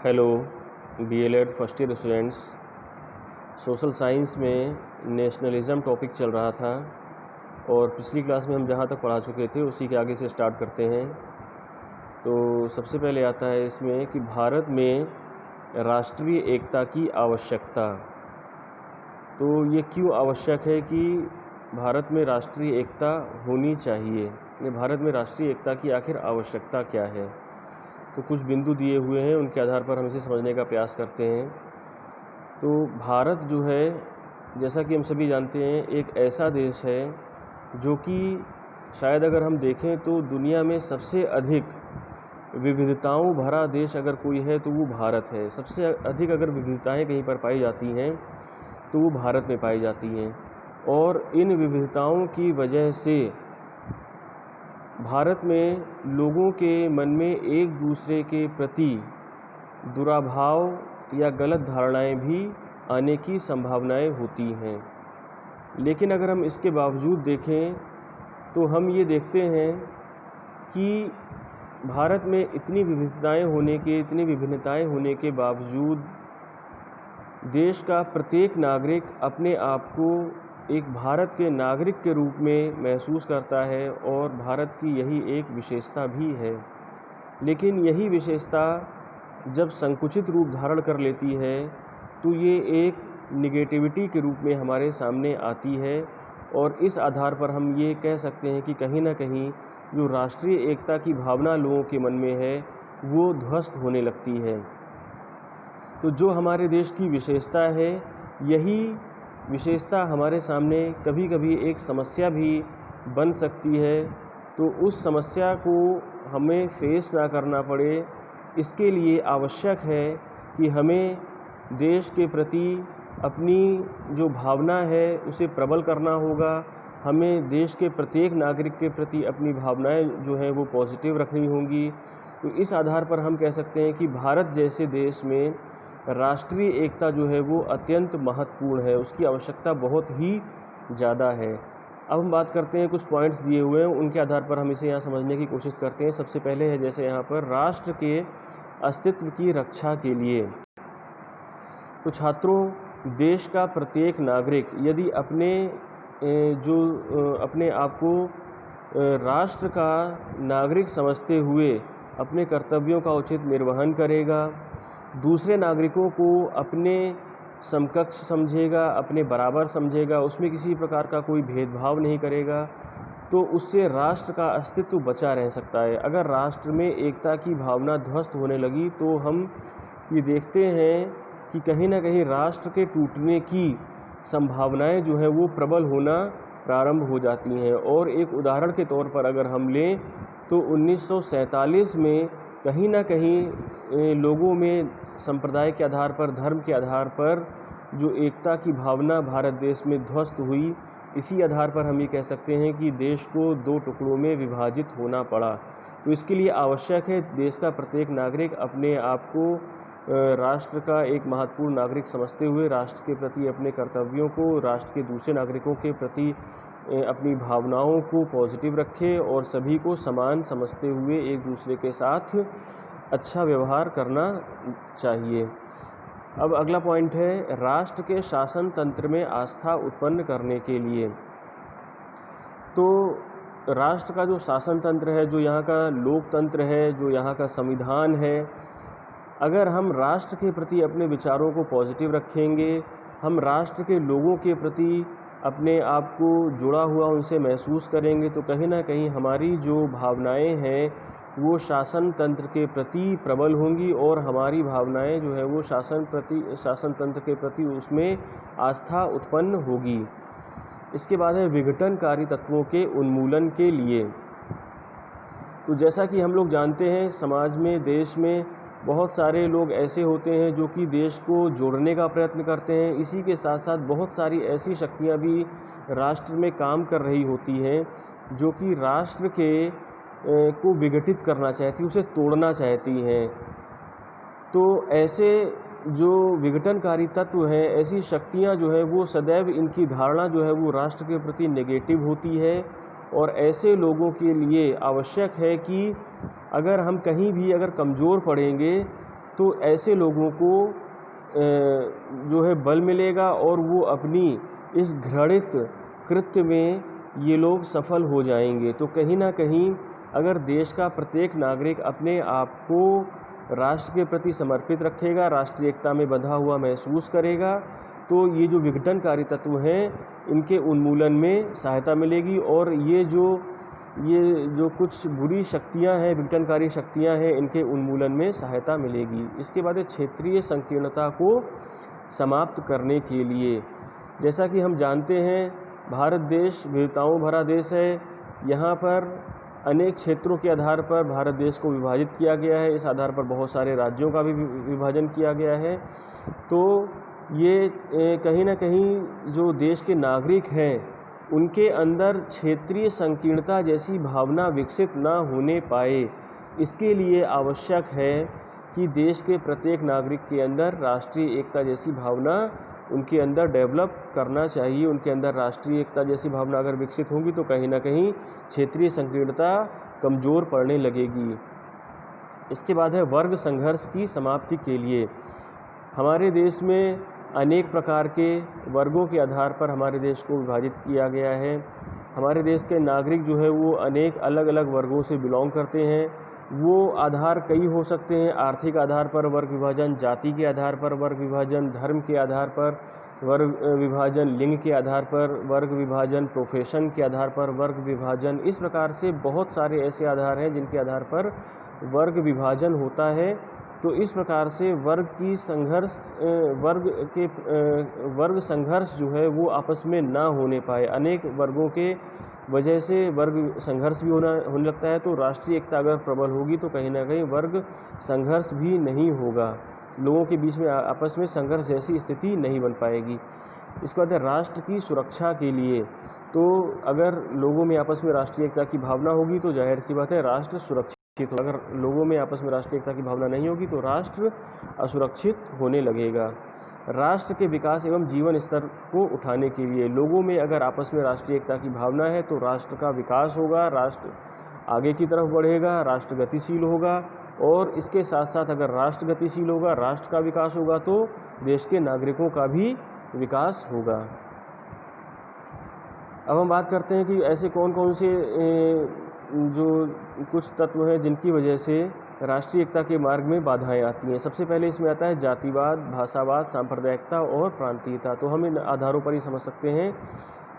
Hello DElEd first year students. Social science में nationalism topic चल रहा था और पिछली क्लास में हम जहाँ तक पढ़ा चुके थे उसी के आगे से स्टार्ट करते हैं। तो सबसे पहले आता है इसमें कि भारत में राष्ट्रीय एकता की आवश्यकता। तो ये क्यों आवश्यक है कि भारत में राष्ट्रीय एकता होनी चाहिए, ये भारत में राष्ट्रीय एकता की आखिर आवश्यकता क्या है। तो कुछ बिंदु दिए हुए हैं, उनके आधार पर हम इसे समझने का प्रयास करते हैं। तो भारत जो है, जैसा कि हम सभी जानते हैं, एक ऐसा देश है जो कि शायद अगर हम देखें तो दुनिया में सबसे अधिक विविधताओं भरा देश अगर कोई है तो वो भारत है। सबसे अधिक अगर विविधताएं कहीं पर पाई जाती हैं तो वो भारत में पाई जाती हैं, और इन विविधताओं की वजह से भारत में लोगों के मन में एक दूसरे के प्रति दुराभाव या गलत धारणाएं भी आने की संभावनाएं होती हैं। लेकिन अगर हम इसके बावजूद देखें तो हम ये देखते हैं कि भारत में इतनी विभिन्नताएं होने के बावजूद देश का प्रत्येक नागरिक अपने आप को एक भारत के नागरिक के रूप में महसूस करता है, और भारत की यही एक विशेषता भी है। लेकिन यही विशेषता जब संकुचित रूप धारण कर लेती है तो ये एक निगेटिविटी के रूप में हमारे सामने आती है, और इस आधार पर हम ये कह सकते हैं कि कहीं ना कहीं जो राष्ट्रीय एकता की भावना लोगों के मन में है वो ध्वस्त होने लगती है। तो जो हमारे देश की विशेषता है, यही विशेषता हमारे सामने कभी कभी एक समस्या भी बन सकती है। तो उस समस्या को हमें फेस ना करना पड़े, इसके लिए आवश्यक है कि हमें देश के प्रति अपनी जो भावना है उसे प्रबल करना होगा। हमें देश के प्रत्येक नागरिक के प्रति अपनी भावनाएं जो हैं वो पॉजिटिव रखनी होंगी। तो इस आधार पर हम कह सकते हैं कि भारत जैसे देश में राष्ट्रीय एकता जो है वो अत्यंत महत्वपूर्ण है, उसकी आवश्यकता बहुत ही ज़्यादा है। अब हम बात करते हैं, कुछ पॉइंट्स दिए हुए हैं उनके आधार पर हम इसे यहाँ समझने की कोशिश करते हैं। सबसे पहले है जैसे यहाँ पर राष्ट्र के अस्तित्व की रक्षा के लिए। तो छात्रों, देश का प्रत्येक नागरिक यदि अपने आप को राष्ट्र का नागरिक समझते हुए अपने कर्तव्यों का उचित निर्वहन करेगा, दूसरे नागरिकों को अपने समकक्ष समझेगा, अपने बराबर समझेगा, उसमें किसी प्रकार का कोई भेदभाव नहीं करेगा, तो उससे राष्ट्र का अस्तित्व बचा रह सकता है। अगर राष्ट्र में एकता की भावना ध्वस्त होने लगी तो हम ये देखते हैं कि कहीं ना कहीं राष्ट्र के टूटने की संभावनाएं जो हैं वो प्रबल होना प्रारंभ हो जाती हैं। और एक उदाहरण के तौर पर अगर हम लें तो 1947 में कहीं ना कहीं लोगों में संप्रदाय के आधार पर, धर्म के आधार पर जो एकता की भावना भारत देश में ध्वस्त हुई, इसी आधार पर हम ये कह सकते हैं कि देश को दो टुकड़ों में विभाजित होना पड़ा। तो इसके लिए आवश्यक है देश का प्रत्येक नागरिक अपने आप को राष्ट्र का एक महत्वपूर्ण नागरिक समझते हुए राष्ट्र के प्रति अपने कर्तव्यों को, राष्ट्र के दूसरे नागरिकों के प्रति अपनी भावनाओं को पॉजिटिव रखे, और सभी को समान समझते हुए एक दूसरे के साथ अच्छा व्यवहार करना चाहिए। अब अगला पॉइंट है राष्ट्र के शासन तंत्र में आस्था उत्पन्न करने के लिए। तो राष्ट्र का जो शासन तंत्र है, जो यहाँ का लोकतंत्र है, जो यहाँ का संविधान है, अगर हम राष्ट्र के प्रति अपने विचारों को पॉजिटिव रखेंगे, हम राष्ट्र के लोगों के प्रति अपने आप को जुड़ा हुआ उनसे महसूस करेंगे, तो कहीं ना कहीं हमारी जो भावनाएं हैं वो शासन तंत्र के प्रति प्रबल होंगी, और हमारी भावनाएं जो है वो शासन तंत्र के प्रति उसमें आस्था उत्पन्न होगी। इसके बाद है विघटनकारी तत्वों के उन्मूलन के लिए। तो जैसा कि हम लोग जानते हैं, समाज में, देश में बहुत सारे लोग ऐसे होते हैं जो कि देश को जोड़ने का प्रयत्न करते हैं। इसी के साथ साथ बहुत सारी ऐसी शक्तियां भी राष्ट्र में काम कर रही होती हैं जो कि राष्ट्र को विघटित करना चाहती, उसे तोड़ना चाहती हैं। तो ऐसे जो विघटनकारी तत्व हैं, ऐसी शक्तियां जो है वो सदैव इनकी धारणा जो है वो राष्ट्र के प्रति नेगेटिव होती है, और ऐसे लोगों के लिए आवश्यक है कि अगर हम कहीं भी अगर कमज़ोर पड़ेंगे तो ऐसे लोगों को जो है बल मिलेगा और वो अपनी इस घृणित कृत्य में ये लोग सफल हो जाएंगे। तो कहीं ना कहीं अगर देश का प्रत्येक नागरिक अपने आप को राष्ट्र के प्रति समर्पित रखेगा, राष्ट्रीय एकता में बंधा हुआ महसूस करेगा, तो ये जो विघटनकारी तत्व हैं इनके उन्मूलन में सहायता मिलेगी और ये जो कुछ बुरी शक्तियां हैं, विघटनकारी शक्तियां हैं, इनके उन्मूलन में सहायता मिलेगी। इसके बाद क्षेत्रीय संकीर्णता को समाप्त करने के लिए, जैसा कि हम जानते हैं भारत देश विविधताओं भरा देश है। यहाँ पर अनेक क्षेत्रों के आधार पर भारत देश को विभाजित किया गया है। इस आधार पर बहुत सारे राज्यों का भी विभाजन किया गया है। तो ये कहीं ना कहीं जो देश के नागरिक हैं उनके अंदर क्षेत्रीय संकीर्णता जैसी भावना विकसित ना होने पाए, इसके लिए आवश्यक है कि देश के प्रत्येक नागरिक के अंदर राष्ट्रीय एकता जैसी भावना उनके अंदर डेवलप करना चाहिए। उनके अंदर राष्ट्रीय एकता जैसी भावना अगर विकसित होगी तो कहीं ना कहीं क्षेत्रीय संकीर्णता कमज़ोर पड़ने लगेगी। इसके बाद है वर्ग संघर्ष की समाप्ति के लिए। हमारे देश में अनेक प्रकार के वर्गों के आधार पर हमारे देश को विभाजित किया गया है। हमारे देश के नागरिक जो है वो अनेक अलग अलग वर्गों से बिलोंग करते हैं। वो आधार कई हो सकते हैं, आर्थिक आधार पर वर्ग विभाजन, जाति के आधार पर वर्ग विभाजन, धर्म के आधार पर वर्ग विभाजन, लिंग के आधार पर वर्ग विभाजन, प्रोफेशन के आधार पर वर्ग विभाजन। इस प्रकार से बहुत सारे ऐसे आधार हैं जिनके आधार पर वर्ग विभाजन होता है। तो इस प्रकार से वर्ग संघर्ष जो है वो आपस में ना होने पाए, अनेक वर्गों के वजह से वर्ग संघर्ष भी होने लगता है। तो राष्ट्रीय एकता अगर प्रबल होगी तो कहीं ना कहीं वर्ग संघर्ष भी नहीं होगा, लोगों के बीच में आपस में संघर्ष जैसी स्थिति नहीं बन पाएगी। इसके बाद राष्ट्र की सुरक्षा के लिए, तो अगर लोगों में आपस में राष्ट्रीय एकता की भावना होगी तो जाहिर सी बात है राष्ट्र सुरक्षित हो। अगर लोगों में आपस में राष्ट्रीय एकता की भावना नहीं होगी तो राष्ट्र असुरक्षित होने लगेगा। राष्ट्र के विकास एवं जीवन स्तर को उठाने के लिए लोगों में अगर आपस में राष्ट्रीय एकता की भावना है तो राष्ट्र का विकास होगा, राष्ट्र आगे की तरफ बढ़ेगा, राष्ट्र गतिशील होगा। और इसके साथ साथ अगर राष्ट्र गतिशील होगा, राष्ट्र का विकास होगा, तो देश के नागरिकों का भी विकास होगा। अब हम बात करते हैं कि ऐसे कौन कौन से जो कुछ तत्व हैं जिनकी वजह से राष्ट्रीय एकता के मार्ग में बाधाएं आती हैं। सबसे पहले इसमें आता है जातिवाद, भाषावाद, सांप्रदायिकता और प्रांतीयता। तो हम इन आधारों पर ही समझ सकते हैं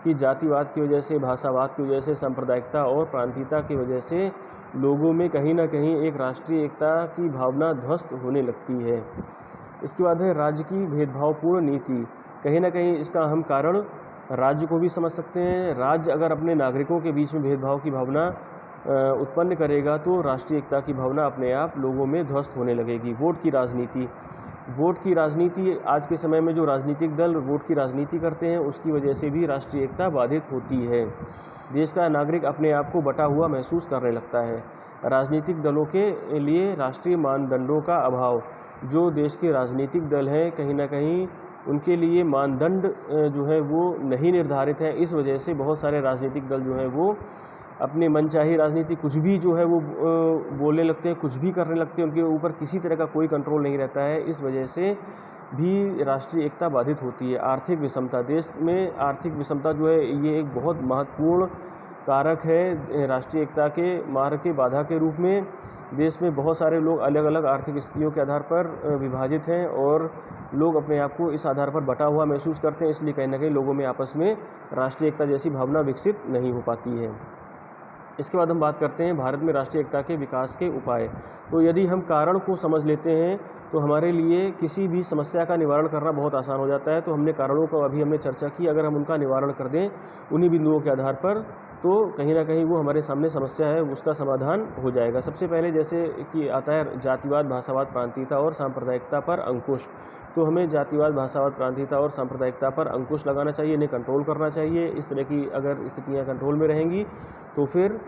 कि जातिवाद की वजह से, भाषावाद की वजह से, सांप्रदायिकता और प्रांतीयता की वजह से लोगों में कहीं ना कहीं एक राष्ट्रीय एकता की भावना ध्वस्त होने लगती है। इसके बाद है राज्य की भेदभावपूर्ण नीति। कहीं ना कहीं इसका हम कारण राज्य को भी समझ सकते हैं। राज्य अगर अपने नागरिकों के बीच में भेदभाव की भावना उत्पन्न करेगा तो राष्ट्रीय एकता की भावना अपने आप लोगों में ध्वस्त होने लगेगी। वोट की राजनीति, वोट की राजनीति आज के समय में जो राजनीतिक दल वोट की राजनीति करते हैं उसकी वजह से भी राष्ट्रीय एकता बाधित होती है। देश का नागरिक अपने आप को बटा हुआ महसूस करने लगता है। राजनीतिक दलों के लिए राष्ट्रीय मानदंडों का अभाव, जो देश के राजनीतिक दल हैं कहीं ना कहीं उनके लिए मानदंड जो है वो नहीं निर्धारित है। इस वजह से बहुत सारे राजनीतिक दल जो है वो अपने मनचाही राजनीति कुछ भी जो है वो बोलने लगते हैं, कुछ भी करने लगते हैं, उनके ऊपर किसी तरह का कोई कंट्रोल नहीं रहता है। इस वजह से भी राष्ट्रीय एकता बाधित होती है। आर्थिक विषमता, देश में आर्थिक विषमता जो है ये एक बहुत महत्वपूर्ण कारक है राष्ट्रीय एकता के मार्ग के बाधा के रूप में। देश में बहुत सारे लोग अलग अलग आर्थिक स्थितियों के आधार पर विभाजित हैं और लोग अपने आप को इस आधार पर बटा हुआ महसूस करते हैं, इसलिए कहीं ना कहीं लोगों में आपस में राष्ट्रीय एकता जैसी भावना विकसित नहीं हो पाती है। इसके बाद हम बात करते हैं भारत में राष्ट्रीय एकता के विकास के उपाय। तो यदि हम कारण को समझ लेते हैं तो हमारे लिए किसी भी समस्या का निवारण करना बहुत आसान हो जाता है। तो हमने कारणों को अभी हमने चर्चा की, अगर हम उनका निवारण कर दें उन्हीं बिंदुओं के आधार पर तो कहीं ना कहीं वो हमारे सामने समस्या है उसका समाधान हो जाएगा। सबसे पहले जैसे कि आता है जातिवाद, भाषावाद, प्रांतीयता और सांप्रदायिकता पर अंकुश। तो हमें जातिवाद, भाषावाद, प्रांतीयता और सांप्रदायिकता पर अंकुश लगाना चाहिए, इन्हें कंट्रोल करना चाहिए। इस तरह की अगर स्थितियाँ कंट्रोल में रहेंगी तो फिर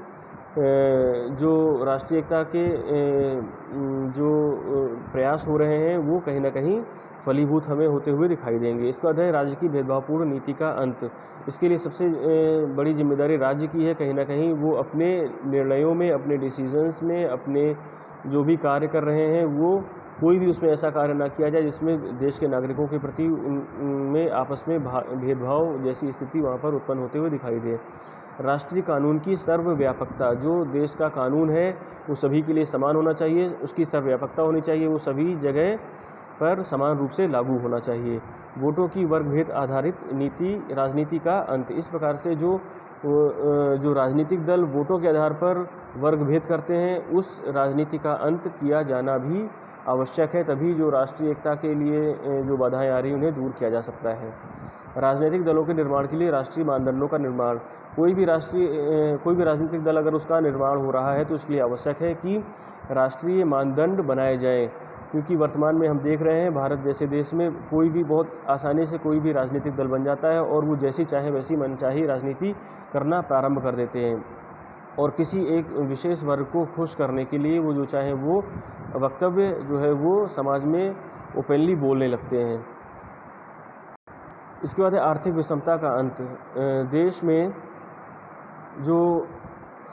जो राष्ट्रीय एकता के जो प्रयास हो रहे हैं वो कहीं ना कहीं फलीभूत हमें होते हुए दिखाई देंगे। इसके बाद है राज्य की भेदभावपूर्ण नीति का अंत। इसके लिए सबसे बड़ी जिम्मेदारी राज्य की है। कहीं ना कहीं वो अपने निर्णयों में, अपने डिसीजंस में, अपने जो भी कार्य कर रहे हैं वो कोई भी उसमें ऐसा कार्य ना किया जाए जिसमें देश के नागरिकों के प्रति उनमें आपस में भेदभाव जैसी स्थिति वहाँ पर उत्पन्न होते हुए दिखाई दे। राष्ट्रीय कानून की सर्वव्यापकता, जो देश का कानून है वो सभी के लिए समान होना चाहिए, उसकी सर्वव्यापकता होनी चाहिए, वो सभी जगह पर समान रूप से लागू होना चाहिए। वोटों की वर्गभेद आधारित नीति राजनीति का अंत। इस प्रकार से जो राजनीतिक दल वोटों के आधार पर वर्गभेद करते हैं, उस राजनीति का अंत किया जाना भी आवश्यक है, तभी जो राष्ट्रीय एकता के लिए जो बाधाएं आ रही हैं उन्हें दूर किया जा सकता है। राजनीतिक दलों के निर्माण के लिए राष्ट्रीय मानदंडों का निर्माण। कोई भी राजनीतिक दल अगर उसका निर्माण हो रहा है तो उसके लिए आवश्यक है कि राष्ट्रीय मानदंड बनाए जाएं, क्योंकि वर्तमान में हम देख रहे हैं भारत जैसे देश में कोई भी बहुत आसानी से कोई भी राजनीतिक दल बन जाता है और वो जैसी चाहे वैसी मनचाही राजनीति करना प्रारंभ कर देते हैं, और किसी एक विशेष वर्ग को खुश करने के लिए वो जो चाहे वो वक्तव्य जो है वो समाज में ओपनली बोलने लगते हैं। इसके बाद है आर्थिक विषमता का अंत। देश में जो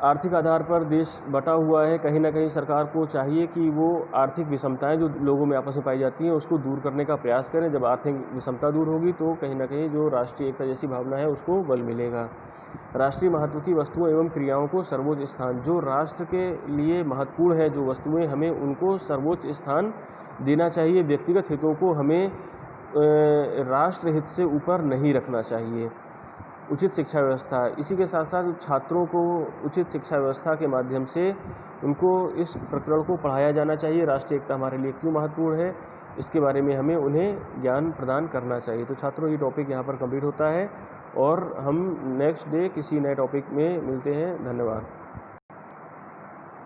आर्थिक आधार पर देश बटा हुआ है, कहीं ना कहीं सरकार को चाहिए कि वो आर्थिक विषमताएं जो लोगों में आपस में पाई जाती हैं उसको दूर करने का प्रयास करें। जब आर्थिक विषमता दूर होगी तो कहीं ना कहीं जो राष्ट्रीय एकता जैसी भावना है उसको बल मिलेगा। राष्ट्रीय महत्व की वस्तुओं एवं क्रियाओं को सर्वोच्च स्थान। जो राष्ट्र के लिए महत्वपूर्ण है जो वस्तुएं, हमें उनको सर्वोच्च स्थान देना चाहिए। व्यक्तिगत हितों को हमें राष्ट्र हित से ऊपर नहीं रखना चाहिए। उचित शिक्षा व्यवस्था। इसी के साथ साथ छात्रों को उचित शिक्षा व्यवस्था के माध्यम से उनको इस प्रकरण को पढ़ाया जाना चाहिए। राष्ट्रीय एकता हमारे लिए क्यों महत्वपूर्ण है, इसके बारे में हमें उन्हें ज्ञान प्रदान करना चाहिए। तो छात्रों, ये टॉपिक यहाँ पर कंप्लीट होता है और हम नेक्स्ट डे किसी नए टॉपिक में मिलते हैं। धन्यवाद।